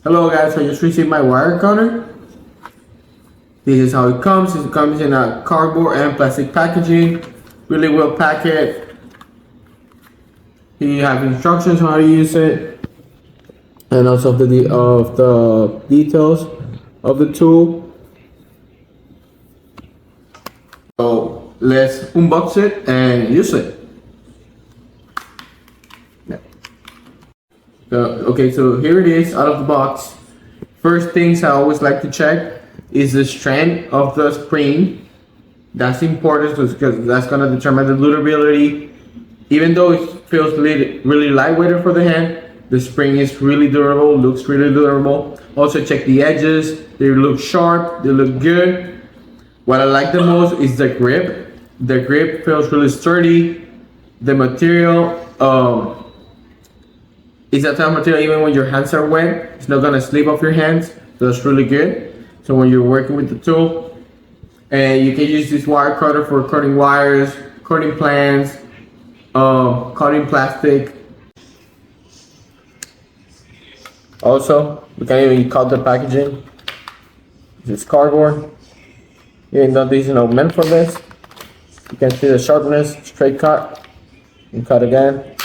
Hello guys, so I just received my wire cutter. This is how it comes. It comes in a cardboard and plastic packaging. Really well packed. Here you have instructions on how to use it, and also of the details of the tool. So let's unbox it and use it. So here it is out of the box. First things I always like to check is the strength of the spring. That's important because that's gonna determine the durability. Even though it feels really lightweight for the hand, the spring is really durable, looks really durable. Also check the edges, they look sharp, they look good. What I like the most is the grip. The grip feels really sturdy. The material, it's that type of material even when your hands are wet, it's not gonna slip off your hands. So that's really good. So when you're working with the tool, and you can use this wire cutter for cutting wires, cutting plants, cutting plastic. Also, we can even cut the packaging. This is cardboard. Even though these are not meant for this, you can see the sharpness, straight cut, and cut again.